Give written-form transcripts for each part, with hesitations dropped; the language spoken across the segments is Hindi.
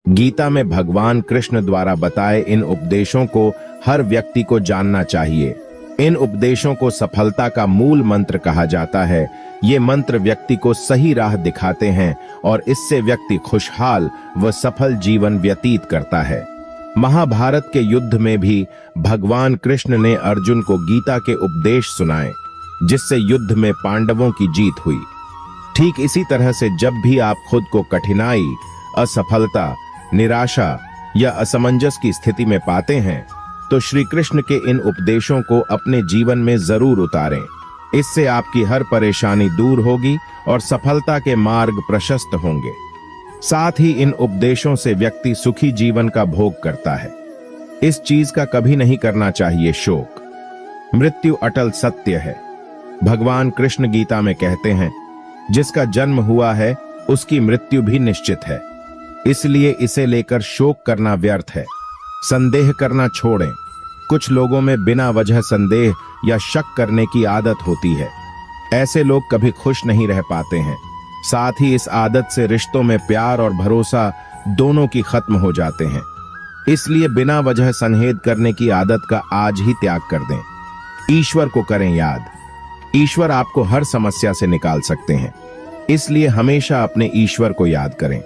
गीता में भगवान कृष्ण द्वारा बताए इन उपदेशों को हर व्यक्ति को जानना चाहिए। इन उपदेशों को सफलता का मूल मंत्र कहा जाता है। ये मंत्र व्यक्ति को सही राह दिखाते हैं और इससे व्यक्ति खुशहाल व सफल जीवन व्यतीत करता है। महाभारत के युद्ध में भी भगवान कृष्ण ने अर्जुन को गीता के उपदेश सुनाए, जिससे युद्ध में पांडवों की जीत हुई। ठीक इसी तरह से जब भी आप खुद को कठिनाई, असफलता, निराशा या असमंजस की स्थिति में पाते हैं, तो श्री कृष्ण के इन उपदेशों को अपने जीवन में जरूर उतारें। इससे आपकी हर परेशानी दूर होगी और सफलता के मार्ग प्रशस्त होंगे। साथ ही इन उपदेशों से व्यक्ति सुखी जीवन का भोग करता है। इस चीज का कभी नहीं करना चाहिए शोक। मृत्यु अटल सत्य है। भगवान कृष्ण गीता में कहते हैं, जिसका जन्म हुआ है उसकी मृत्यु भी निश्चित है, इसलिए इसे लेकर शोक करना व्यर्थ है। संदेह करना छोड़ें। कुछ लोगों में बिना वजह संदेह या शक करने की आदत होती है। ऐसे लोग कभी खुश नहीं रह पाते हैं। साथ ही इस आदत से रिश्तों में प्यार और भरोसा दोनों की खत्म हो जाते हैं। इसलिए बिना वजह संदेह करने की आदत का आज ही त्याग कर दें। ईश्वर को करें याद। ईश्वर आपको हर समस्या से निकाल सकते हैं, इसलिए हमेशा अपने ईश्वर को याद करें।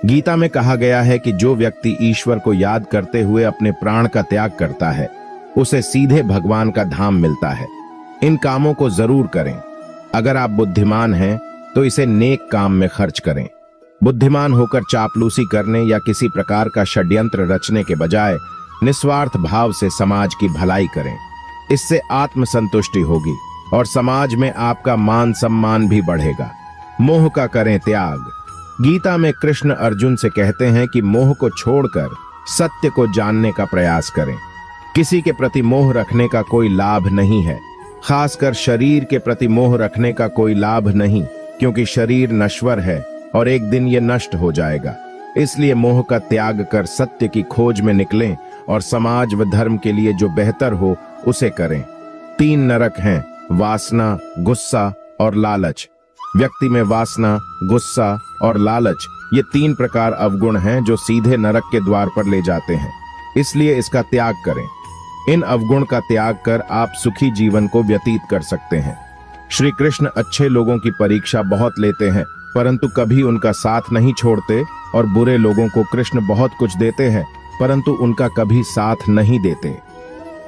गीता में कहा गया है कि जो व्यक्ति ईश्वर को याद करते हुए अपने प्राण का त्याग करता है, उसे सीधे भगवान का धाम मिलता है। इन कामों को जरूर करें। अगर आप बुद्धिमान हैं तो इसे नेक काम में खर्च करें। बुद्धिमान होकर चापलूसी करने या किसी प्रकार का षड्यंत्र रचने के बजाय निस्वार्थ भाव से समाज की भलाई करें। इससे आत्मसंतुष्टि होगी और समाज में आपका मान सम्मान भी बढ़ेगा। मोह का करें त्याग। गीता में कृष्ण अर्जुन से कहते हैं कि मोह को छोड़कर सत्य को जानने का प्रयास करें। किसी के प्रति मोह रखने का कोई लाभ नहीं है, खासकर शरीर के प्रति मोह रखने का कोई लाभ नहीं, क्योंकि शरीर नश्वर है और एक दिन ये नष्ट हो जाएगा। इसलिए मोह का त्याग कर सत्य की खोज में निकलें और समाज व धर्म के लिए जो बेहतर हो उसे करें। 3 नरक हैं, वासना, गुस्सा और लालच। व्यक्ति में वासना, गुस्सा और लालच, ये 3 प्रकार अवगुण हैं जो सीधे नरक के द्वार पर ले जाते हैं। इसलिए इसका त्याग करें। इन अवगुण का त्याग कर आप सुखी जीवन को व्यतीत कर सकते हैं। श्री कृष्ण अच्छे लोगों की परीक्षा बहुत लेते हैं, परंतु कभी उनका साथ नहीं छोड़ते, और बुरे लोगों को कृष्ण बहुत कुछ देते हैं, परंतु उनका कभी साथ नहीं देते।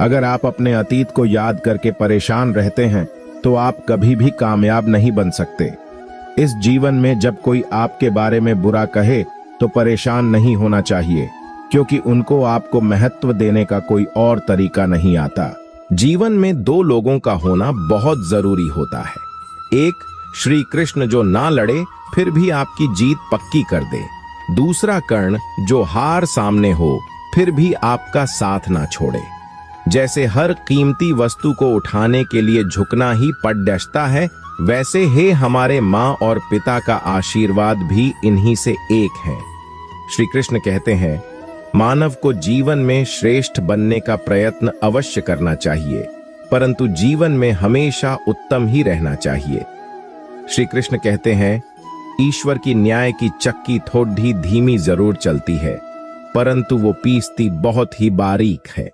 अगर आप अपने अतीत को याद करके परेशान रहते हैं तो आप कभी भी कामयाब नहीं बन सकते। इस जीवन में जब कोई आपके बारे में बुरा कहे तो परेशान नहीं होना चाहिए, क्योंकि उनको आपको महत्व देने का कोई और तरीका नहीं आता। जीवन में 2 लोगों का होना बहुत जरूरी होता है। एक श्री कृष्ण जो ना लड़े फिर भी आपकी जीत पक्की कर दे। दूसरा कर्ण जो हार सामने हो फिर भी आपका साथ ना छोड़े। जैसे हर कीमती वस्तु को उठाने के लिए झुकना ही पड़ता है, वैसे ही हमारे माँ और पिता का आशीर्वाद भी इन्हीं से एक है। श्री कृष्ण कहते हैं, मानव को जीवन में श्रेष्ठ बनने का प्रयत्न अवश्य करना चाहिए, परंतु जीवन में हमेशा उत्तम ही रहना चाहिए। श्री कृष्ण कहते हैं, ईश्वर की न्याय की चक्की थोड़ी धीमी जरूर चलती है, परंतु वो पीसती बहुत ही बारीक है।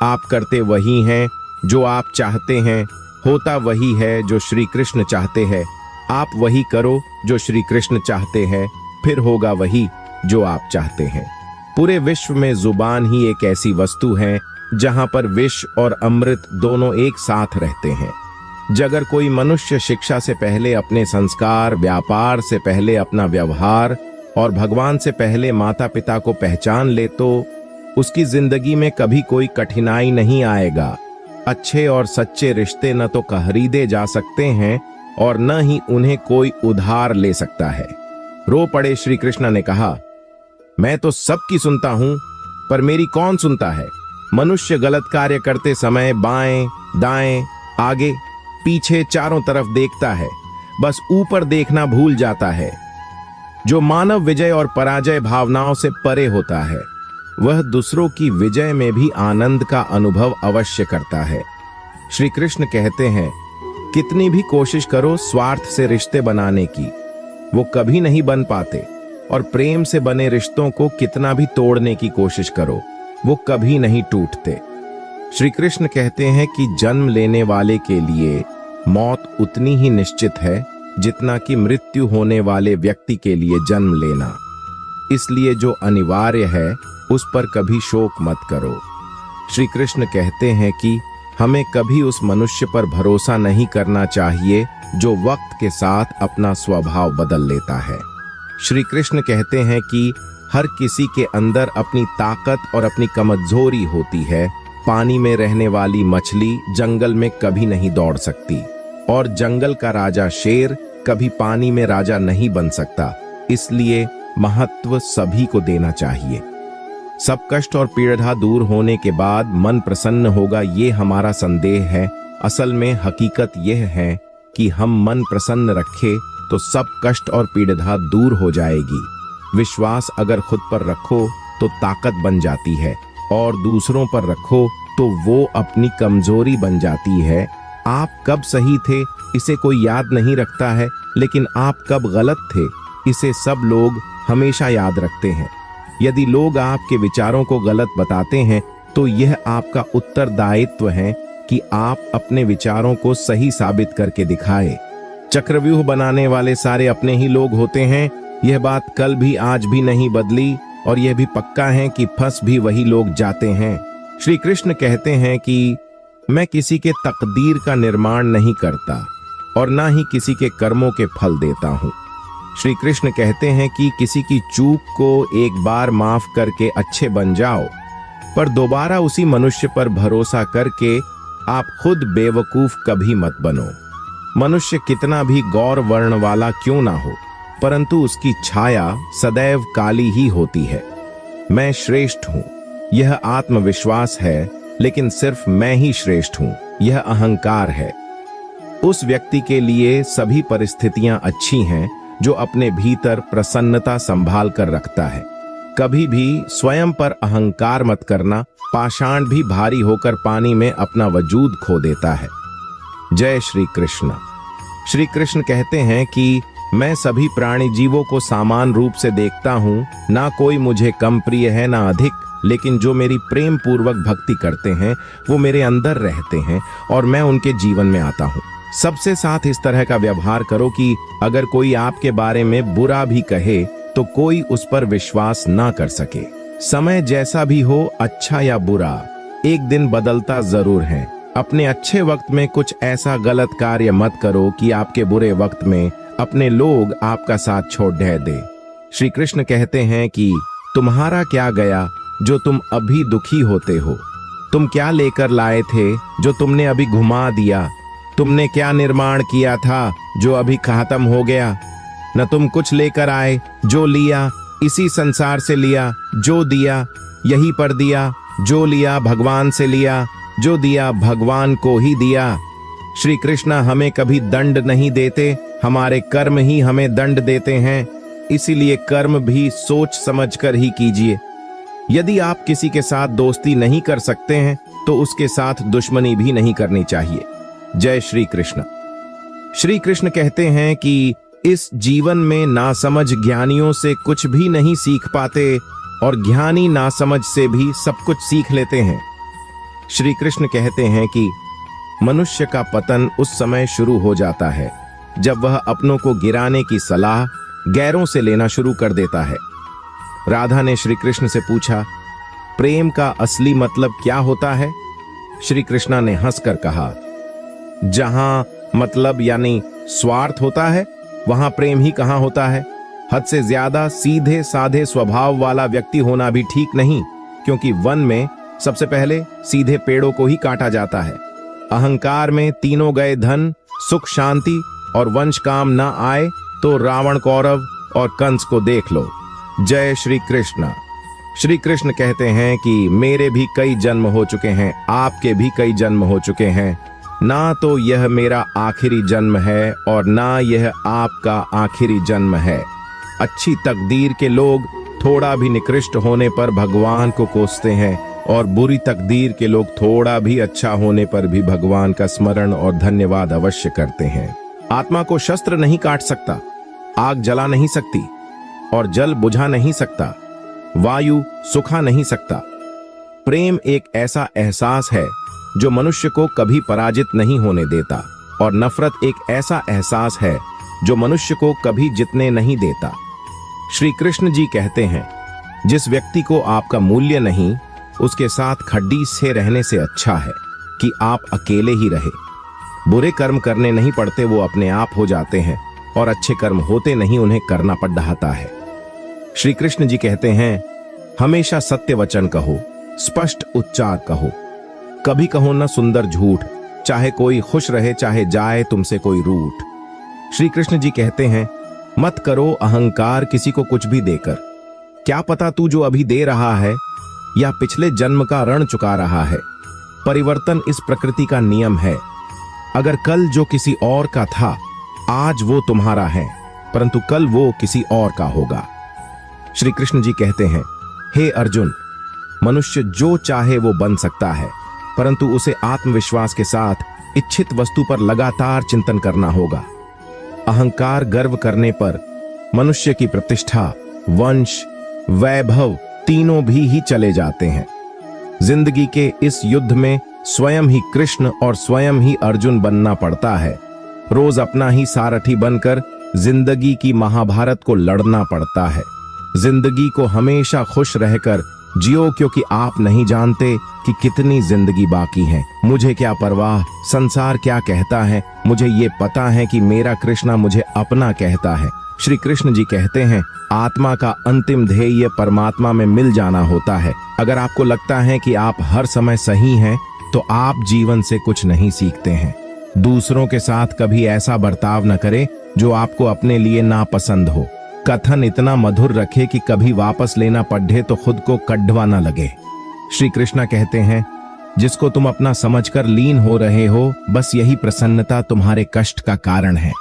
आप करते वही हैं जो आप चाहते हैं, होता वही है जो श्री कृष्ण चाहते हैं। आप वही करो जो श्री कृष्ण चाहते हैं, फिर होगा वही जो आप चाहते हैं। पूरे विश्व में जुबान ही एक ऐसी वस्तु है जहां पर विष और अमृत दोनों एक साथ रहते हैं। अगर कोई मनुष्य शिक्षा से पहले अपने संस्कार, व्यापार से पहले अपना व्यवहार और भगवान से पहले माता पिता को पहचान ले तो उसकी जिंदगी में कभी कोई कठिनाई नहीं आएगा। अच्छे और सच्चे रिश्ते न तो खरीदे जा सकते हैं और न ही उन्हें कोई उधार ले सकता है। रो पड़े श्री कृष्ण ने कहा, मैं तो सबकी सुनता हूं, पर मेरी कौन सुनता है। मनुष्य गलत कार्य करते समय बाएं, दाएं, आगे, पीछे चारों तरफ देखता है, बस ऊपर देखना भूल जाता है। जो मानव विजय और पराजय भावनाओं से परे होता है, वह दूसरों की विजय में भी आनंद का अनुभव अवश्य करता है। श्री कृष्ण कहते हैं, कितनी भी कोशिश करो स्वार्थ से रिश्ते बनाने की, वो कभी नहीं बन पाते। और प्रेम से बने रिश्तों को कितना भी तोड़ने की कोशिश करो, वो कभी नहीं टूटते। श्री कृष्ण कहते हैं कि जन्म लेने वाले के लिए मौत उतनी ही निश्चित है जितना कि मृत्यु होने वाले व्यक्ति के लिए जन्म लेना। इसलिए जो अनिवार्य है उस पर कभी शोक मत करो। श्री कृष्ण कहते हैं कि हमें कभी उस मनुष्य पर भरोसा नहीं करना चाहिए जो वक्त के साथ अपना स्वभाव बदल लेता है। श्री कृष्ण कहते हैं कि हर किसी के अंदर अपनी ताकत और अपनी कमजोरी होती है। पानी में रहने वाली मछली जंगल में कभी नहीं दौड़ सकती और जंगल का राजा शेर कभी पानी में राजा नहीं बन सकता। इसलिए महत्व सभी को देना चाहिए। सब कष्ट और पीड़ा दूर होने के बाद मन प्रसन्न होगा, ये हमारा संदेह है। असल में हकीकत यह है कि हम मन प्रसन्न रखें तो सब कष्ट और पीड़ा दूर हो जाएगी। विश्वास अगर खुद पर रखो तो ताकत बन जाती है और दूसरों पर रखो तो वो अपनी कमजोरी बन जाती है। आप कब सही थे इसे कोई याद नहीं रखता है, लेकिन आप कब गलत थे इसे सब लोग हमेशा याद रखते हैं। यदि लोग आपके विचारों को गलत बताते हैं तो यह आपका उत्तरदायित्व है कि आप अपने विचारों को सही साबित करके दिखाएं। चक्रव्यूह बनाने वाले सारे अपने ही लोग होते हैं। यह बात कल भी आज भी नहीं बदली और यह भी पक्का है कि फंस भी वही लोग जाते हैं। श्री कृष्ण कहते हैं कि मैं किसी के तकदीर का निर्माण नहीं करता और ना ही किसी के कर्मों के फल देता हूँ। श्री कृष्ण कहते हैं कि किसी की चूक को एक बार माफ करके अच्छे बन जाओ, पर दोबारा उसी मनुष्य पर भरोसा करके आप खुद बेवकूफ कभी मत बनो। मनुष्य कितना भी गौर वर्ण वाला क्यों ना हो, परंतु उसकी छाया सदैव काली ही होती है। मैं श्रेष्ठ हूं, यह आत्मविश्वास है, लेकिन सिर्फ मैं ही श्रेष्ठ हूं, यह अहंकार है। उस व्यक्ति के लिए सभी परिस्थितियां अच्छी हैं जो अपने भीतर प्रसन्नता संभाल कर रखता है। कभी भी स्वयं पर अहंकार मत करना, पाषाण भी भारी होकर पानी में अपना वजूद खो देता है। जय श्री कृष्ण। श्री कृष्ण कहते हैं कि मैं सभी प्राणी जीवों को समान रूप से देखता हूँ, ना कोई मुझे कम प्रिय है ना अधिक, लेकिन जो मेरी प्रेम पूर्वक भक्ति करते हैं वो मेरे अंदर रहते हैं और मैं उनके जीवन में आता हूँ। सबसे साथ इस तरह का व्यवहार करो कि अगर कोई आपके बारे में बुरा भी कहे तो कोई उस पर विश्वास ना कर सके। समय जैसा भी हो, अच्छा या बुरा, एक दिन बदलता जरूर है। अपने अच्छे वक्त में कुछ ऐसा गलत कार्य मत करो कि आपके बुरे वक्त में अपने लोग आपका साथ छोड़ दे। श्री कृष्ण कहते हैं कि तुम्हारा क्या गया जो तुम अभी दुखी होते हो? तुम क्या लेकर लाए थे जो तुमने अभी घुमा दिया? तुमने क्या निर्माण किया था जो अभी खत्म हो गया? न तुम कुछ लेकर आए, जो लिया इसी संसार से लिया, जो दिया यहीं पर दिया, जो लिया भगवान से लिया, जो दिया भगवान को ही दिया। श्री कृष्ण हमें कभी दंड नहीं देते, हमारे कर्म ही हमें दंड देते हैं। इसीलिए कर्म भी सोच समझकर ही कीजिए। यदि आप किसी के साथ दोस्ती नहीं कर सकते हैं तो उसके साथ दुश्मनी भी नहीं करनी चाहिए। जय श्री कृष्ण। श्री कृष्ण कहते हैं कि इस जीवन में नासमझ ज्ञानियों से कुछ भी नहीं सीख पाते और ज्ञानी नासमझ से भी सब कुछ सीख लेते हैं। श्री कृष्ण कहते हैं कि मनुष्य का पतन उस समय शुरू हो जाता है जब वह अपनों को गिराने की सलाह गैरों से लेना शुरू कर देता है। राधा ने श्री कृष्ण से पूछा, प्रेम का असली मतलब क्या होता है? श्री कृष्ण ने हंसकर कहा, जहां मतलब यानी स्वार्थ होता है वहां प्रेम ही कहां होता है। हद से ज्यादा सीधे साधे स्वभाव वाला व्यक्ति होना भी ठीक नहीं, क्योंकि वन में सबसे पहले सीधे पेड़ों को ही काटा जाता है। अहंकार में तीनों गए धन, सुख शांति और वंश काम न आए तो रावण, कौरव और कंस को देख लो। जय श्री कृष्ण। श्री कृष्ण कहते हैं कि मेरे भी कई जन्म हो चुके हैं, आपके भी कई जन्म हो चुके हैं। ना तो यह मेरा आखिरी जन्म है और ना यह आपका आखिरी जन्म है। अच्छी तकदीर के लोग थोड़ा भी निकृष्ट होने पर भगवान को कोसते हैं और बुरी तकदीर के लोग थोड़ा भी अच्छा होने पर भी भगवान का स्मरण और धन्यवाद अवश्य करते हैं। आत्मा को शस्त्र नहीं काट सकता, आग जला नहीं सकती, और जल बुझा नहीं सकता, वायु सुखा नहीं सकता। प्रेम एक ऐसा एहसास है जो मनुष्य को कभी पराजित नहीं होने देता, और नफरत एक ऐसा एहसास है जो मनुष्य को कभी जीतने नहीं देता। श्री कृष्ण जी कहते हैं, जिस व्यक्ति को आपका मूल्य नहीं, उसके साथ खड्डी से रहने से अच्छा है कि आप अकेले ही रहे। बुरे कर्म करने नहीं पड़ते, वो अपने आप हो जाते हैं, और अच्छे कर्म होते नहीं, उन्हें करना पड़ रहा है। श्री कृष्ण जी कहते हैं, हमेशा सत्य वचन कहो, स्पष्ट उच्चार कहो, कभी कहो न सुंदर झूठ, चाहे कोई खुश रहे चाहे जाए तुमसे कोई रूठ। श्री कृष्ण जी कहते हैं, मत करो अहंकार किसी को कुछ भी देकर, क्या पता तू जो अभी दे रहा है या पिछले जन्म का ऋण चुका रहा है। परिवर्तन इस प्रकृति का नियम है। अगर कल जो किसी और का था, आज वो तुम्हारा है, परंतु कल वो किसी और का होगा। श्री कृष्ण जी कहते हैं, हे अर्जुन, मनुष्य जो चाहे वो बन सकता है, परंतु उसे आत्मविश्वास के साथ इच्छित वस्तु पर लगातार चिंतन करना होगा। अहंकार गर्व करने पर मनुष्य की प्रतिष्ठा, वंश, वैभव तीनों भी ही चले जाते हैं। जिंदगी के इस युद्ध में स्वयं ही कृष्ण और स्वयं ही अर्जुन बनना पड़ता है। रोज अपना ही सारथी बनकर जिंदगी की महाभारत को लड़ना पड़ता है। जिंदगी को हमेशा खुश रहकर जियो, क्योंकि आप नहीं जानते कि कितनी जिंदगी बाकी है। मुझे क्या परवाह, संसार क्या कहता है, मुझे ये पता है कि मेरा कृष्णा मुझे अपना कहता है। श्री कृष्ण जी कहते हैं, आत्मा का अंतिम ध्येय परमात्मा में मिल जाना होता है। अगर आपको लगता है कि आप हर समय सही हैं, तो आप जीवन से कुछ नहीं सीखते हैं। दूसरों के साथ कभी ऐसा बर्ताव न करें जो आपको अपने लिए नापसंद हो। कथन इतना मधुर रखे कि कभी वापस लेना पड़े तो खुद को कड़वा न लगे। श्री कृष्णा कहते हैं, जिसको तुम अपना समझकर लीन हो रहे हो, बस यही प्रसन्नता तुम्हारे कष्ट का कारण है।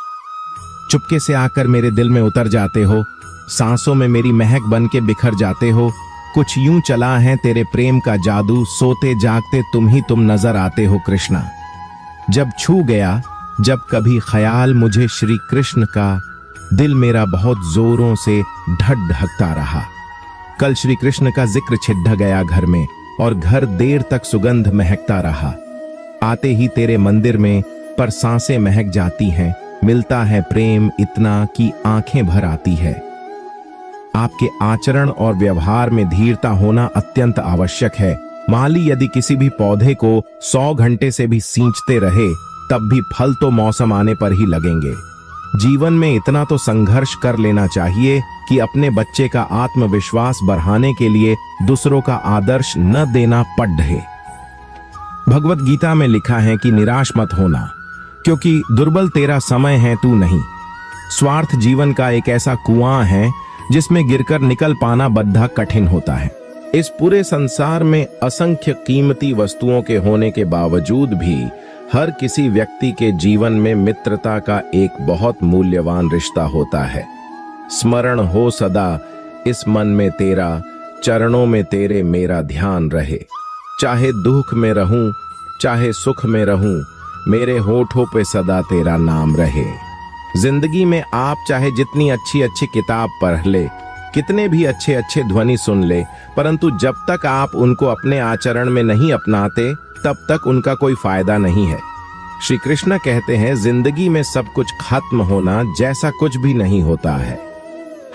चुपके से आकर मेरे दिल में उतर जाते हो, सांसों में मेरी महक बन के बिखर जाते हो। कुछ यूं चला है तेरे प्रेम का जादू, सोते जागते तुम ही तुम नजर आते हो कृष्णा। जब छू गया जब कभी ख्याल मुझे श्री कृष्ण का, दिल मेरा बहुत जोरों से ढकता रहा। कल श्री कृष्ण का जिक्र छिड़ गया घर में, और घर देर तक सुगंध महकता रहा। आते ही तेरे मंदिर में पर सांसें महक जाती हैं। मिलता है प्रेम इतना कि आंखें भर आती है। आपके आचरण और व्यवहार में धीरता होना अत्यंत आवश्यक है। माली यदि किसी भी पौधे को 100 घंटे से भी सींचते रहे, तब भी फल तो मौसम आने पर ही लगेंगे। जीवन में इतना तो संघर्ष कर लेना चाहिए कि अपने बच्चे का आत्मविश्वास बढ़ाने के लिए दूसरों का आदर्श न देना पड़े। भगवत गीता में लिखा है कि निराश मत होना, क्योंकि दुर्बल तेरा समय है, तू नहीं। स्वार्थ जीवन का एक ऐसा कुआं है जिसमें गिरकर निकल पाना बद्धा कठिन होता है। इस पूरे संसार में असंख्य कीमती वस्तुओं के होने के बावजूद भी हर किसी व्यक्ति के जीवन में मित्रता का एक बहुत मूल्यवान रिश्ता होता है। स्मरण हो सदा इस मन में तेरा, चरणों में तेरे मेरा ध्यान रहे। चाहे दुख में रहूं चाहे सुख में रहूं, मेरे होठों पे सदा तेरा नाम रहे। जिंदगी में आप चाहे जितनी अच्छी अच्छी किताब पढ़ ले, कितने भी अच्छे अच्छे ध्वनि सुन ले, परंतु जब तक आप उनको अपने आचरण में नहीं अपनाते, तब तक उनका कोई फायदा नहीं है। श्री कृष्ण कहते हैं, जिंदगी में सब कुछ खत्म होना जैसा कुछ भी नहीं होता है।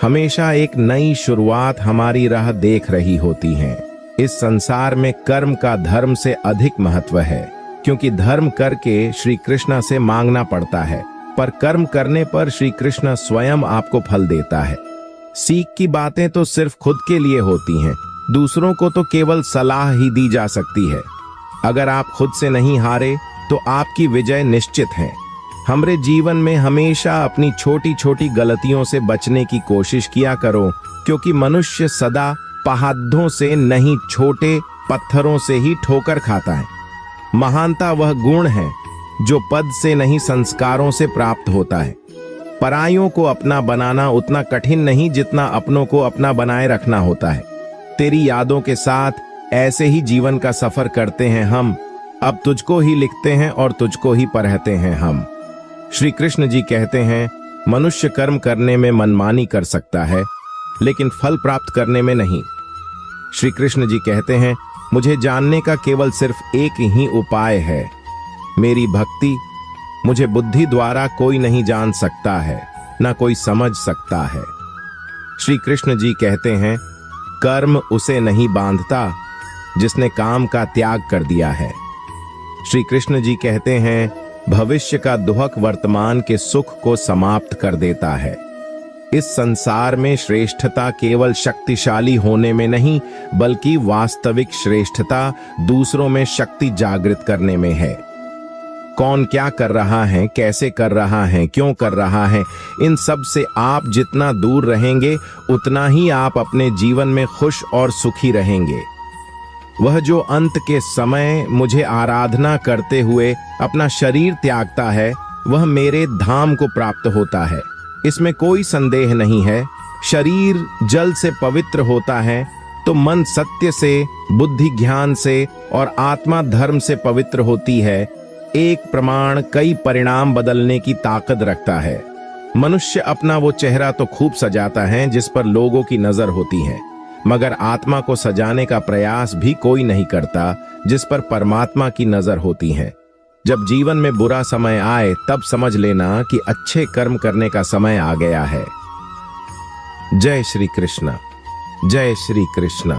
हमेशा एक नई शुरुआत हमारी राह देख रही होती है। इस संसार में कर्म का धर्म से अधिक महत्व है, क्योंकि धर्म करके श्री कृष्ण से मांगना पड़ता है, पर कर्म करने पर श्री कृष्ण स्वयं आपको फल देता है। सीख की बातें तो सिर्फ खुद के लिए होती हैं, दूसरों को तो केवल सलाह ही दी जा सकती है। अगर आप खुद से नहीं हारे तो आपकी विजय निश्चित है। हमरे जीवन में हमेशा अपनी छोटी छोटी गलतियों से बचने की कोशिश किया करो, क्योंकि मनुष्य सदा पहाड़ों से नहीं, छोटे पत्थरों से ही ठोकर खाता है। महानता वह गुण है जो पद से नहीं, संस्कारों से प्राप्त होता है। परायों को अपना बनाना उतना कठिन नहीं जितना अपनों को अपना बनाए रखना होता है। तेरी यादों के साथ ऐसे ही जीवन का सफर करते हैं हम। अब तुझको ही लिखते हैं और तुझको ही पढ़ते हैं हम। श्री कृष्ण जी कहते हैं, मनुष्य कर्म करने में मनमानी कर सकता है, लेकिन फल प्राप्त करने में नहीं। श्री कृष्ण जी कहते हैं, मुझे जानने का केवल सिर्फ एक ही उपाय है, मेरी भक्ति। मुझे बुद्धि द्वारा कोई नहीं जान सकता है, ना कोई समझ सकता है। श्री कृष्ण जी कहते हैं, कर्म उसे नहीं बांधता जिसने काम का त्याग कर दिया है। श्री कृष्ण जी कहते हैं, भविष्य का दुहक वर्तमान के सुख को समाप्त कर देता है। इस संसार में श्रेष्ठता केवल शक्तिशाली होने में नहीं, बल्कि वास्तविक श्रेष्ठता दूसरों में शक्ति जागृत करने में है। कौन क्या कर रहा है, कैसे कर रहा है, क्यों कर रहा है, इन सब से आप जितना दूर रहेंगे उतना ही आप अपने जीवन में खुश और सुखी रहेंगे। वह जो अंत के समय मुझे आराधना करते हुए अपना शरीर त्यागता है, वह मेरे धाम को प्राप्त होता है, इसमें कोई संदेह नहीं है। शरीर जल से पवित्र होता है तो मन सत्य से, बुद्धि ज्ञान से और आत्मा धर्म से पवित्र होती है। एक प्रमाण कई परिणाम बदलने की ताकत रखता है। मनुष्य अपना वो चेहरा तो खूब सजाता है जिस पर लोगों की नजर होती है, मगर आत्मा को सजाने का प्रयास भी कोई नहीं करता जिस पर परमात्मा की नजर होती है। जब जीवन में बुरा समय आए तब समझ लेना कि अच्छे कर्म करने का समय आ गया है। जय श्री कृष्ण, जय श्री कृष्ण।